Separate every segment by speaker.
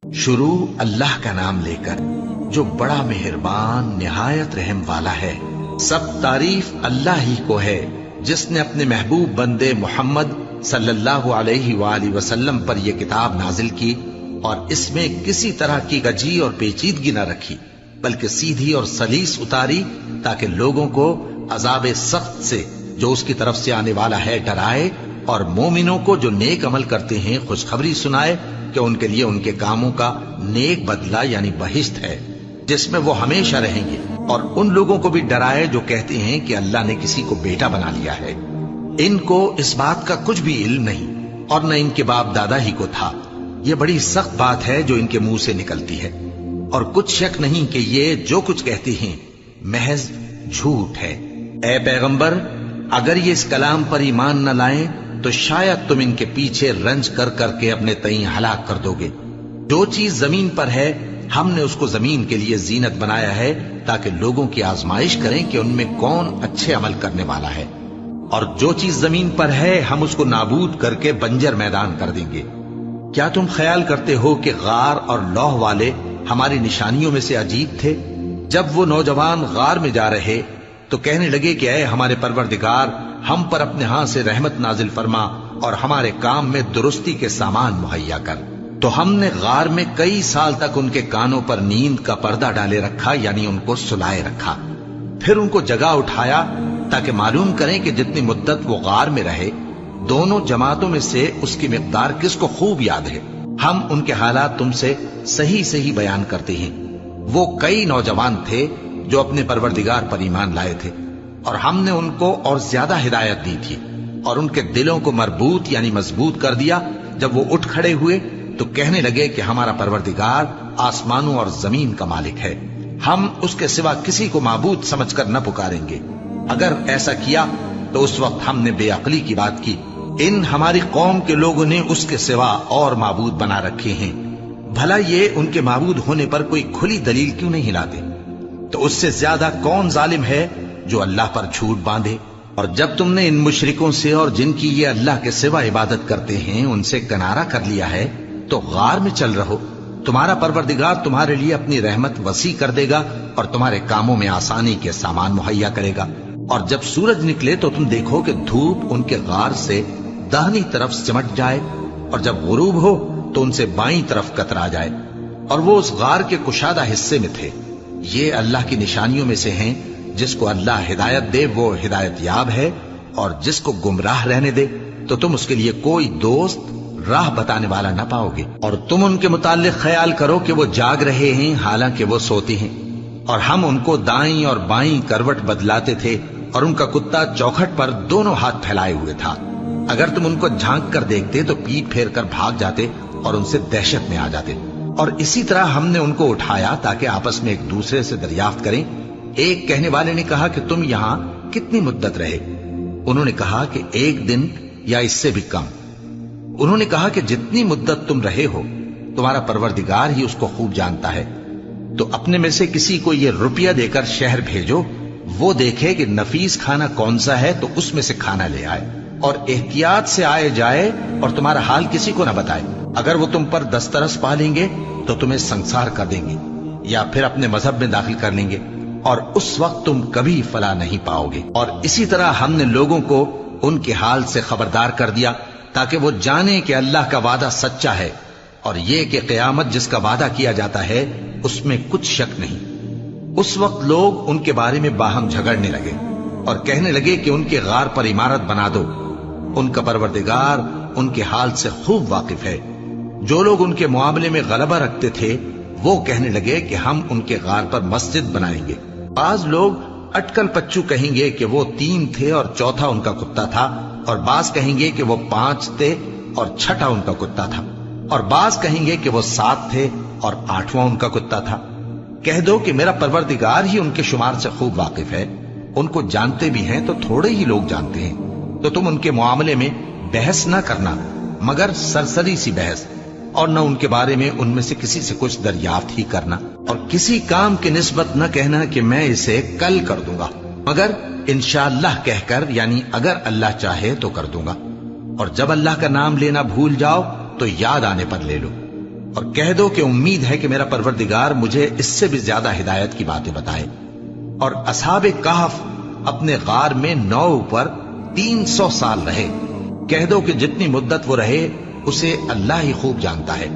Speaker 1: شروع اللہ کا نام لے کر جو بڑا مہربان نہایت رحم والا ہے۔ سب تعریف اللہ ہی کو ہے جس نے اپنے محبوب بندے محمد صلی اللہ علیہ وآلہ وسلم پر یہ کتاب نازل کی اور اس میں کسی طرح کی گجی اور پیچیدگی نہ رکھی، بلکہ سیدھی اور سلیس اتاری تاکہ لوگوں کو عذاب سخت سے جو اس کی طرف سے آنے والا ہے ڈرائے، اور مومنوں کو جو نیک عمل کرتے ہیں خوشخبری سنائے کہ ان کے لیے ان کے کاموں کا نیک بدلہ یعنی بہشت ہے جس میں وہ ہمیشہ رہیں گے، اور ان لوگوں کو بھی ڈرائے جو کہتے ہیں کہ اللہ نے کسی کو بیٹا بنا لیا ہے۔ ان کو اس بات کا کچھ بھی علم نہیں اور نہ ان کے باپ دادا ہی کو تھا۔ یہ بڑی سخت بات ہے جو ان کے منہ سے نکلتی ہے، اور کچھ شک نہیں کہ یہ جو کچھ کہتے ہیں محض جھوٹ ہے۔ اے پیغمبر، اگر یہ اس کلام پر ایمان نہ لائیں تو شاید تم ان کے پیچھے رنج کر کر کے اپنے تئیں ہلاک کر دو گے۔ جو چیز زمین پر ہے ہم نے اس کو زمین کے لیے زینت بنایا ہے تاکہ لوگوں کی آزمائش کریں کہ ان میں کون اچھے عمل کرنے والا ہے، اور جو چیز زمین پر ہے ہم اس کو نابود کر کے بنجر میدان کر دیں گے۔ کیا تم خیال کرتے ہو کہ غار اور لوح والے ہماری نشانیوں میں سے عجیب تھے؟ جب وہ نوجوان غار میں جا رہے تو کہنے لگے کہ اے ہمارے پروردگار، ہم پر اپنے ہاں سے رحمت نازل فرما اور ہمارے کام میں درستی کے سامان مہیا کر۔ تو ہم نے غار میں کئی سال تک ان کے کانوں پر نیند کا پردہ ڈالے رکھا، یعنی ان کو سلائے رکھا، پھر ان کو جگا اٹھایا تاکہ معلوم کریں کہ جتنی مدت وہ غار میں رہے دونوں جماعتوں میں سے اس کی مقدار کس کو خوب یاد ہے۔ ہم ان کے حالات تم سے صحیح صحیح بیان کرتے ہیں۔ وہ کئی نوجوان تھے جو اپنے پروردگار پر ایمان لائے تھے، اور ہم نے ان کو اور زیادہ ہدایت دی تھی، اور ان کے دلوں کو مربوط یعنی مضبوط کر دیا۔ جب وہ اٹھ کھڑے ہوئے تو کہنے لگے کہ ہمارا پروردگار آسمانوں اور زمین کا مالک ہے، ہم اس کے سوا کسی کو معبود سمجھ کر نہ پکاریں گے۔ اگر ایسا کیا تو اس وقت ہم نے بے عقلی کی بات کی۔ ان ہماری قوم کے لوگوں نے اس کے سوا اور معبود بنا رکھے ہیں، بھلا یہ ان کے معبود ہونے پر کوئی کھلی دلیل کیوں نہیں لاتے؟ تو اس سے زیادہ کون ظالم ہے جو اللہ پر جھوٹ باندھے؟ اور جب تم نے ان مشرکوں سے اور جن کی یہ اللہ کے سوا عبادت کرتے ہیں ان سے کنارہ کر لیا ہے تو غار میں چل رہو، تمہارا پروردگار تمہارے لیے اپنی رحمت وسیع کر دے گا اور تمہارے کاموں میں آسانی کے سامان مہیا کرے گا۔ اور جب سورج نکلے تو تم دیکھو کہ دھوپ ان کے غار سے داہنی طرف سمٹ جائے، اور جب غروب ہو تو ان سے بائیں طرف کترا جائے، اور وہ اس غار کے کشادہ حصے میں تھے۔ یہ اللہ کی نشانیوں میں سے ہیں، جس کو اللہ ہدایت دے وہ ہدایت یاب ہے، اور جس کو گمراہ رہنے دے تو تم اس کے لیے کوئی دوست راہ بتانے والا نہ پاؤ گے۔ اور تم ان کے متعلق خیال کرو کہ وہ جاگ رہے ہیں حالانکہ وہ سوتے ہیں، اور ہم ان کو دائیں اور بائیں کروٹ بدلاتے تھے، اور ان کا کتا چوکھٹ پر دونوں ہاتھ پھیلائے ہوئے تھا۔ اگر تم ان کو جھانک کر دیکھتے تو پیٹ پھیر کر بھاگ جاتے اور ان سے دہشت میں آ جاتے۔ اور اسی طرح ہم نے ان کو اٹھایا تاکہ آپس میں ایک دوسرے سے دریافت کریں۔ ایک کہنے والے نے کہا کہ تم یہاں کتنی مدت رہے؟ انہوں نے کہا کہ 1 دن یا اس سے بھی کم۔ انہوں نے کہا کہ جتنی مدت تم رہے ہو تمہارا پروردگار ہی اس کو خوب جانتا ہے، تو اپنے میں سے کسی کو یہ روپیہ دے کر شہر بھیجو، وہ دیکھے کہ نفیس کھانا کون سا ہے تو اس میں سے کھانا لے آئے، اور احتیاط سے آئے جائے اور تمہارا حال کسی کو نہ بتائے۔ اگر وہ تم پر دسترس پا لیں گے تو تمہیں سنسار کر دیں گے یا پھر اپنے مذہب میں داخل کر لیں گے، اور اس وقت تم کبھی فلاح نہیں پاؤ گے۔ اور اسی طرح ہم نے لوگوں کو ان کے حال سے خبردار کر دیا تاکہ وہ جانیں کہ اللہ کا وعدہ سچا ہے، اور یہ کہ قیامت جس کا وعدہ کیا جاتا ہے اس میں کچھ شک نہیں۔ اس وقت لوگ ان کے بارے میں باہم جھگڑنے لگے اور کہنے لگے کہ ان کے غار پر عمارت بنا دو۔ ان کا پروردگار ان کے حال سے خوب واقف ہے۔ جو لوگ ان کے معاملے میں غلبہ رکھتے تھے وہ کہنے لگے کہ ہم ان کے غار پر مسجد بنائیں گے۔ بعض لوگ اٹکل پچو کہیں گے کہ وہ 3 تھے اور چوتھا ان کا کتا تھا، اور بعض کہیں گے کہ وہ 5 تھے اور چھٹا ان کا کتا تھا، اور بعض کہیں گے کہ وہ 7 تھے اور 8واں ان کا کتا تھا۔ کہہ دو کہ میرا پروردگار ہی ان کے شمار سے خوب واقف ہے، ان کو جانتے بھی ہیں تو تھوڑے ہی لوگ جانتے ہیں۔ تو تم ان کے معاملے میں بحث نہ کرنا مگر سرسری سی بحث، اور نہ ان کے بارے میں ان میں سے کسی سے کچھ دریافت ہی کرنا، اور کسی کام کی نسبت نہ کہنا کہ میں اسے کل کر دوں گا، مگر انشاءاللہ کہہ کر، یعنی اگر اللہ چاہے تو کر دوں گا۔ اور جب اللہ کا نام لینا بھول جاؤ تو یاد آنے پر لے لو، اور کہہ دو کہ امید ہے کہ میرا پروردگار مجھے اس سے بھی زیادہ ہدایت کی باتیں بتائے۔ اور اصحاب کہف اپنے غار میں 9 پر 300 سال رہے۔ کہہ دو کہ جتنی مدت وہ رہے اسے اللہ ہی خوب جانتا ہے،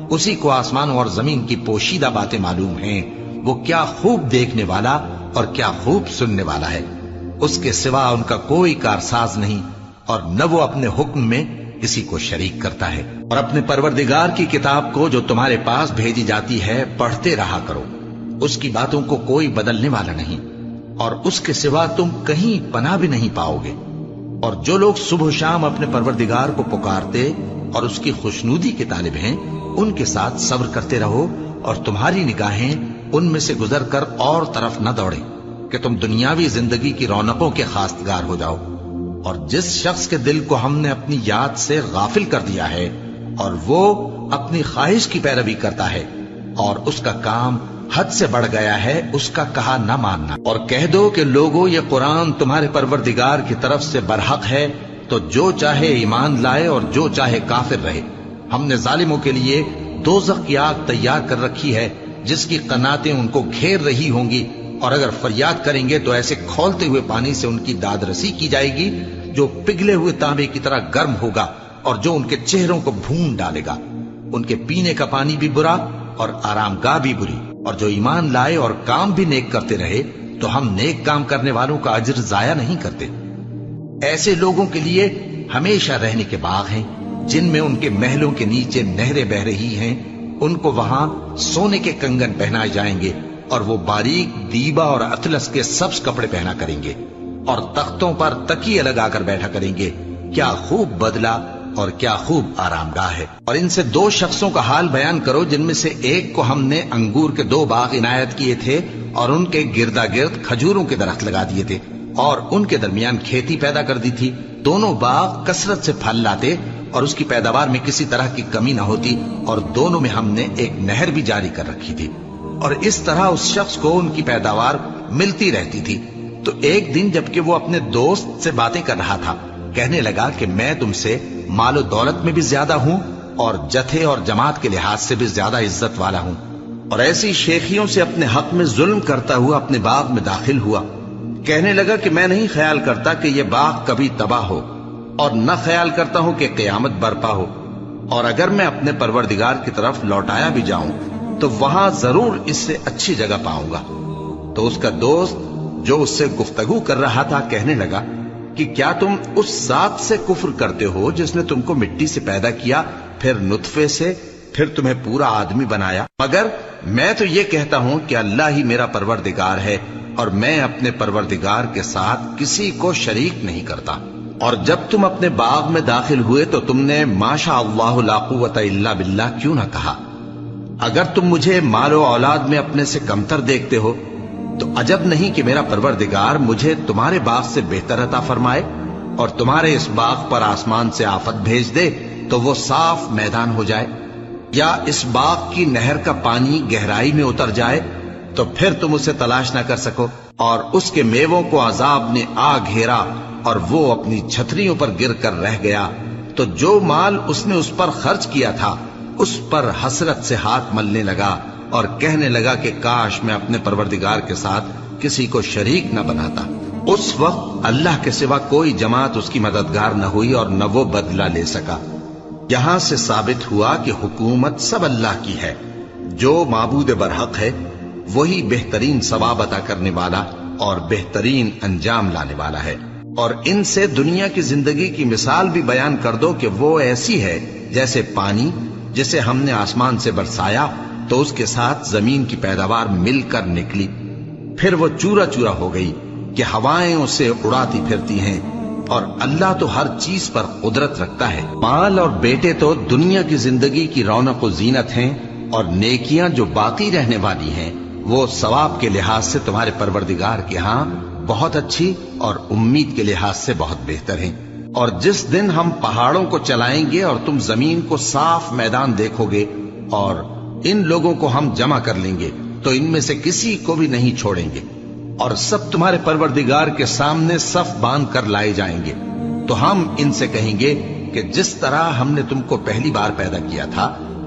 Speaker 1: اسی کو آسمانوں اور زمین کی پوشیدہ باتیں معلوم ہیں، وہ کیا خوب دیکھنے والا اور کیا خوب سننے والا ہے۔ اس کے سوا ان کا کوئی کارساز نہیں، اور نہ وہ اپنے حکم میں کسی کو شریک کرتا ہے۔ اور اپنے پروردگار کی کتاب کو جو تمہارے پاس بھیجی جاتی ہے پڑھتے رہا کرو، اس کی باتوں کو کوئی بدلنے والا نہیں، اور اس کے سوا تم کہیں پناہ بھی نہیں پاؤ گے۔ اور جو لوگ صبح و شام اپنے پروردگار کو پکارتے اور اس کی خوشنودی کے طالب ہیں، ان کے ساتھ صبر کرتے رہو، اور تمہاری نگاہیں ان میں سے گزر کر اور طرف نہ دوڑیں کہ تم دنیاوی زندگی کی رونقوں کے خواستگار ہو جاؤ۔ اور جس شخص کے دل کو ہم نے اپنی یاد سے غافل کر دیا ہے اور وہ اپنی خواہش کی پیروی کرتا ہے اور اس کا کام حد سے بڑھ گیا ہے، اس کا کہا نہ ماننا۔ اور کہہ دو کہ لوگوں، یہ قرآن تمہارے پروردگار کی طرف سے برحق ہے، تو جو چاہے ایمان لائے اور جو چاہے کافر رہے۔ ہم نے ظالموں کے لیے دوزخ کی آگ تیار کر رکھی ہے جس کی قناتیں ان کو گھیر رہی ہوں گی، اور اگر فریاد کریں گے تو ایسے کھولتے ہوئے پانی سے ان کی داد رسی کی جائے گی جو پگھلے ہوئے تانبے کی طرح گرم ہوگا اور جو ان کے چہروں کو بھون ڈالے گا۔ ان کے پینے کا پانی بھی برا اور آرام گاہ بھی بری۔ اور جو ایمان لائے اور کام بھی نیک کرتے رہے تو ہم نیک کام کرنے والوں کا اجر ضائع نہیں کرتے۔ ایسے لوگوں کے لیے ہمیشہ رہنے کے باغ ہیں جن میں ان کے محلوں کے نیچے نہریں بہ رہی ہیں، ان کو وہاں سونے کے کنگن پہنائے جائیں گے، اور وہ باریک دیبا اور اطلس کے سبز کپڑے پہنا کریں گے، اور تختوں پر تکیے لگا کر بیٹھا کریں گے۔ کیا خوب بدلہ اور کیا خوب آرام گاہ ہے۔ اور ان سے 2 شخصوں کا حال بیان کرو جن میں سے ایک کو ہم نے انگور کے 2 باغ عنایت کیے تھے اور ان کے گردا گرد کھجوروں کے درخت لگا دیے تھے اور ان کے درمیان کھیتی پیدا کر دی تھی۔ دونوں باغ کثرت سے پھل لاتے اور اس کی پیداوار میں کسی طرح کی کمی نہ ہوتی، اور دونوں میں ہم نے ایک نہر بھی جاری کر رکھی تھی، اور اس طرح اس شخص کو ان کی پیداوار ملتی رہتی تھی۔ تو ایک دن جبکہ وہ اپنے دوست سے باتیں کر رہا تھا، کہنے لگا کہ میں تم سے مال و دولت میں بھی زیادہ ہوں اور جتھے اور جماعت کے لحاظ سے بھی زیادہ عزت والا ہوں، اور ایسی شیخیوں سے اپنے حق میں ظلم کرتا ہوا اپنے باغ میں داخل ہوا۔ کہنے لگا کہ میں نہیں خیال کرتا کہ یہ باغ کبھی تباہ ہو، اور نہ خیال کرتا ہوں کہ قیامت برپا ہو، اور اگر میں اپنے پروردگار کی طرف لوٹایا بھی جاؤں تو وہاں ضرور اس سے اچھی جگہ پاؤں گا۔ تو اس کا دوست جو اس سے گفتگو کر رہا تھا کہنے لگا کہ کیا تم اس ذات سے کفر کرتے ہو جس نے تم کو مٹی سے پیدا کیا، پھر نطفے سے، پھر تمہیں پورا آدمی بنایا؟ مگر میں تو یہ کہتا ہوں کہ اللہ ہی میرا پروردگار ہے، اور میں اپنے پروردگار کے ساتھ کسی کو شریک نہیں کرتا۔ اور جب تم اپنے باغ میں داخل ہوئے تو تم نے ما شاء اللہ لا قوت الا باللہ کیوں نہ کہا؟ اگر تم مجھے مال و اولاد میں اپنے سے کمتر دیکھتے ہو تو عجب نہیں کہ میرا پروردگار مجھے تمہارے باغ سے بہتر عطا فرمائے، اور تمہارے اس باغ پر آسمان سے آفت بھیج دے تو وہ صاف میدان ہو جائے، یا اس باغ کی نہر کا پانی گہرائی میں اتر جائے تو پھر تم اسے تلاش نہ کر سکو، اور اس کے میووں کو عذاب نے آ گھیرا اور وہ اپنی چھتریوں پر گر کر رہ گیا، تو جو مال اس نے اس پر خرچ کیا تھا اس پر حسرت سے ہاتھ ملنے لگا اور کہنے لگا کہ کاش میں اپنے پروردگار کے ساتھ کسی کو شریک نہ بناتا۔ اس وقت اللہ کے سوا کوئی جماعت اس کی مددگار نہ ہوئی اور نہ وہ بدلہ لے سکا۔ یہاں سے ثابت ہوا کہ حکومت سب اللہ کی ہے، جو معبود برحق ہے وہی بہترین ثواب عطا کرنے والا اور بہترین انجام لانے والا ہے۔ اور ان سے دنیا کی زندگی کی مثال بھی بیان کر دو کہ وہ ایسی ہے جیسے پانی جسے ہم نے آسمان سے برسایا تو اس کے ساتھ زمین کی پیداوار مل کر نکلی، پھر وہ چورا چورا ہو گئی کہ ہوائیں اسے اڑاتی پھرتی ہیں، اور اللہ تو ہر چیز پر قدرت رکھتا ہے۔ مال اور بیٹے تو دنیا کی زندگی کی رونق و زینت ہیں، اور نیکیاں جو باقی رہنے والی ہیں وہ ثواب کے لحاظ سے تمہارے پروردگار کے ہاں بہت اچھی اور امید کے لحاظ سے بہت بہتر ہیں۔ اور جس دن ہم پہاڑوں کو چلائیں گے اور تم زمین کو صاف میدان دیکھو گے اور ان لوگوں کو ہم جمع کر لیں گے تو ان میں سے کسی کو بھی نہیں چھوڑیں گے، اور سب تمہارے پروردگار کے سامنے صف باندھ کر لائے جائیں گے، تو ہم ان سے کہیں گے کہ جس طرح ہم نے تم کو پہلی بار پیدا کیا تھا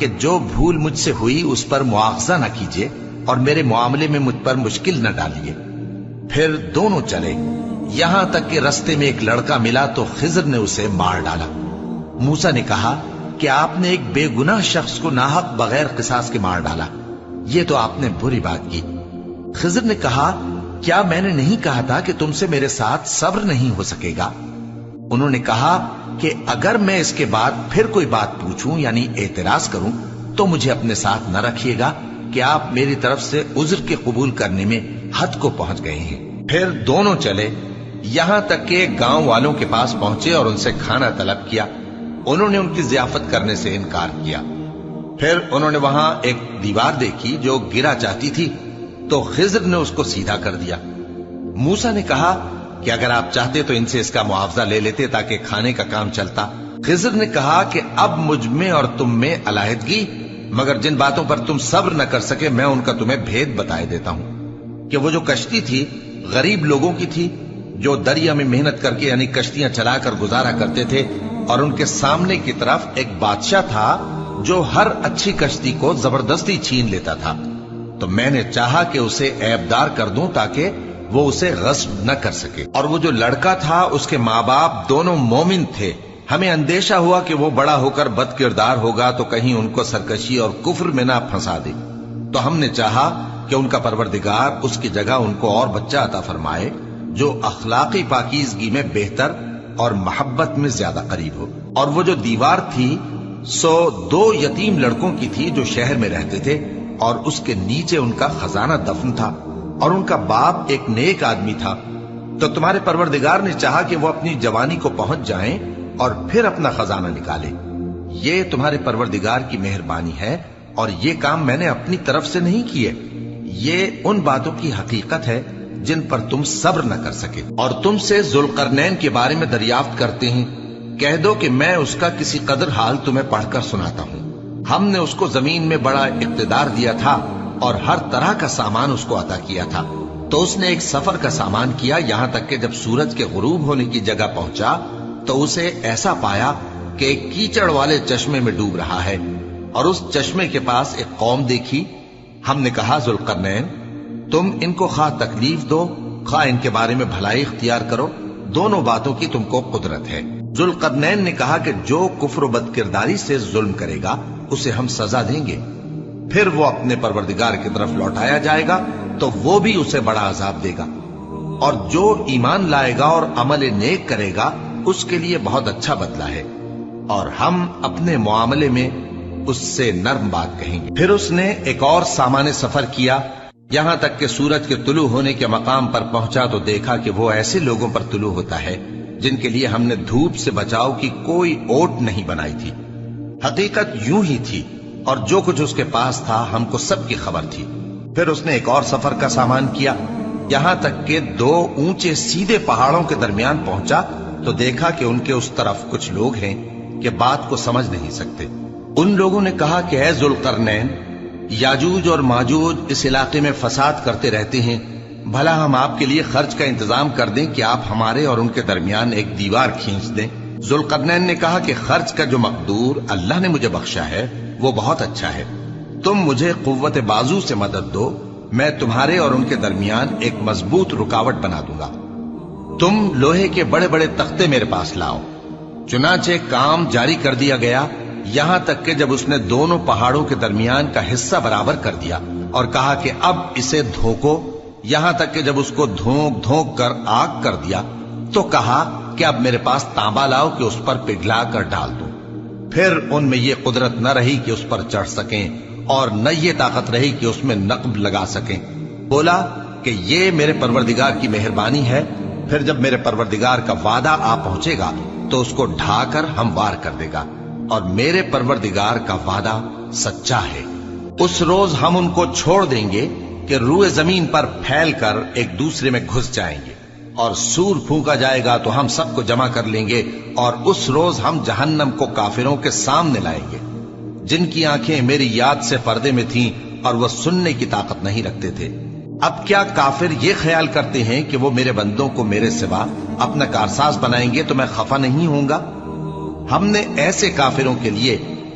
Speaker 1: کہ جو بھول مجھ سے ہوئی اس پر مواخذہ نہ کیجیے اور میرے معاملے میں مجھ پر مشکل نہ ڈالیے۔ پھر دونوں چلے، یہاں تک کہ رستے میں ایک لڑکا ملا تو خضر نے اسے مار ڈالا۔ موسیٰ نے کہا کہ آپ نے ایک بے گناہ شخص کو ناحق بغیر قصاص کے مار ڈالا، یہ تو آپ نے بری بات کی۔ خضر نے کہا کیا میں نے نہیں کہا تھا کہ تم سے میرے ساتھ صبر نہیں ہو سکے گا؟ انہوں نے کہا کہ اگر میں اس کے بعد پھر کوئی بات پوچھوں یعنی اعتراض کروں تو مجھے اپنے ساتھ نہ رکھیے گا کہ آپ میری طرف سے عذر کے قبول کرنے میں حد کو پہنچ گئے ہیں۔ پھر دونوں چلے، یہاں تک کہ گاؤں والوں کے پاس پہنچے اور ان سے کھانا طلب کیا۔ انہوں نے ان کی ضیافت کرنے سے انکار کیا۔ پھر انہوں نے وہاں ایک دیوار دیکھی جو گرا چاہتی تھی تو خضر نے اس کو سیدھا کر دیا۔ موسیٰ نے کہا کہ اگر آپ چاہتے تو ان سے اس کا معاوضہ لے لیتے تاکہ کھانے کا کام چلتا۔ خضر نے کہا کہ اب مجھ میں اور تم میں علیحدگی، مگر جن باتوں پر تم صبر نہ کر سکے میں ان کا تمہیں بھید بتائے دیتا ہوں کہ وہ جو کشتی تھی غریب لوگوں کی تھی جو دریا میں محنت کر کے یعنی کشتیاں چلا کر گزارا کرتے تھے، اور ان کے سامنے کی طرف ایک بادشاہ تھا جو ہر اچھی کشتی کو زبردستی چھین لیتا تھا، تو میں نے چاہا کہ اسے عیبدار کر دوں تاکہ وہ اسے غصب نہ کر سکے۔ اور وہ جو لڑکا تھا اس کے ماں باپ دونوں مومن تھے، ہمیں اندیشہ ہوا کہ وہ بڑا ہو کر بد کردار ہوگا تو کہیں ان کو سرکشی اور کفر میں نہ پھنسا دے، تو ہم نے چاہا کہ ان کا پروردگار اس کی جگہ ان کو اور بچہ عطا فرمائے جو اخلاقی پاکیزگی میں بہتر اور محبت میں زیادہ قریب ہو۔ اور وہ جو دیوار تھی سو 2 یتیم لڑکوں کی تھی جو شہر میں رہتے تھے، اور اس کے نیچے ان کا خزانہ دفن تھا، اور ان کا باپ ایک نیک آدمی تھا۔ تو تمہارے پروردگار نے چاہا کہ وہ اپنی جوانی کو پہنچ جائیں اور پھر اپنا خزانہ نکالے۔ یہ تمہارے پروردگار کی مہربانی ہے، اور یہ کام میں نے اپنی طرف سے نہیں کیے، یہ ان باتوں کی حقیقت ہے جن پر تم صبر نہ کر سکے۔ اور تم سے ذوالقرنین کے بارے میں دریافت کرتے ہیں، کہہ دو کہ میں اس کا کسی قدر حال تمہیں پڑھ کر سناتا ہوں۔ ہم نے اس کو زمین میں بڑا اقتدار دیا تھا اور ہر طرح کا سامان اس کو عطا کیا تھا، تو اس نے ایک سفر کا سامان کیا، یہاں تک کہ جب سورج کے غروب ہونے کی جگہ پہنچا تو اسے ایسا پایا کہ ایک کیچڑ والے چشمے میں ڈوب رہا ہے، اور اس چشمے کے پاس ایک قوم دیکھی۔ ہم نے کہا ذوالقرنین تم ان کو خواہ تکلیف دو خواہ ان کے بارے میں بھلائی اختیار کرو، دونوں باتوں کی تم کو قدرت ہے۔ ذوالقرنین نے کہا کہ جو کفر و بد کرداری سے ظلم کرے گا اسے ہم سزا دیں گے، پھر وہ اپنے پروردگار کی طرف لوٹایا جائے گا تو وہ بھی اسے بڑا عذاب دے گا، اور جو ایمان لائے گا اور عمل نیک کرے گا اس کے لیے بہت اچھا بدلہ ہے، اور ہم اپنے معاملے میں اس سے نرم بات کہیں گے۔ پھر اس نے ایک اور سامان سفر کیا، یہاں تک کہ سورج کے طلوع ہونے کے مقام پر پہنچا تو دیکھا کہ وہ ایسے لوگوں پر طلوع ہوتا ہے جن کے لیے ہم نے دھوپ سے بچاؤ کی کوئی اوٹ نہیں بنائی تھی۔ حقیقت یوں ہی تھی، اور جو کچھ اس کے پاس تھا ہم کو سب کی خبر تھی۔ پھر اس نے ایک اور سفر کا سامان کیا، یہاں تک کہ 2 اونچے سیدھے پہاڑوں کے درمیان پہنچا تو دیکھا کہ ان کے اس طرف کچھ لوگ ہیں کہ بات کو سمجھ نہیں سکتے۔ ان لوگوں نے کہا کہ اے ذوالقرنین، یاجوج اور ماجوج اس علاقے میں فساد کرتے رہتے ہیں، بھلا ہم آپ کے لیے خرچ کا انتظام کر دیں کہ آپ ہمارے اور ان کے درمیان ایک دیوار کھینچ دیں۔ ذوالقرنین نے کہا کہ خرچ کا جو مقدور اللہ نے مجھے بخشا ہے وہ بہت اچھا ہے، تم مجھے قوت بازو سے مدد دو، میں تمہارے اور ان کے درمیان ایک مضبوط رکاوٹ بنا دوں گا۔ تم لوہے کے بڑے بڑے تختے میرے پاس لاؤ۔ چنانچہ کام جاری کر دیا گیا، یہاں تک کہ جب اس نے دونوں پہاڑوں کے درمیان کا حصہ برابر کر دیا اور کہا کہ اب اسے دھوکو، یہاں تک کہ جب اس کو دھونک دھونک کر آگ کر دیا تو کہا کہ اب میرے پاس تانبا لاؤ کہ اس پر پگھلا کر ڈال دوں۔ پھر ان میں یہ قدرت نہ رہی کہ اس پر چڑھ سکیں، اور نہ یہ طاقت رہی کہ اس میں نقب لگا سکیں۔ بولا کہ یہ میرے پروردگار کی مہربانی ہے، پھر جب میرے پروردگار کا وعدہ آ پہنچے گا تو اس کو ڈھا کر ہموار کر دے گا، اور میرے پروردگار کا وعدہ سچا ہے۔ اس روز ہم ان کو چھوڑ دیں گے کہ روئے زمین پر پھیل کر ایک دوسرے میں گھس جائیں گے، اور سور پھونکا جائے گا تو ہم سب کو جمع کر لیں گے، اور اس روز ہم جہنم کو کافروں کے سامنے لائیں گے جن کی آنکھیں میری یاد سے پردے میں تھیں اور وہ سننے کی طاقت نہیں رکھتے تھے۔ اب کیا کافر یہ خیال کرتے ہیں کہ وہ میرے بندوں کو میرے سوا اپنا کارساز بنائیں گے تو میں خفا نہیں ہوں گا؟ ہم نے ایسے کافروں کے لیے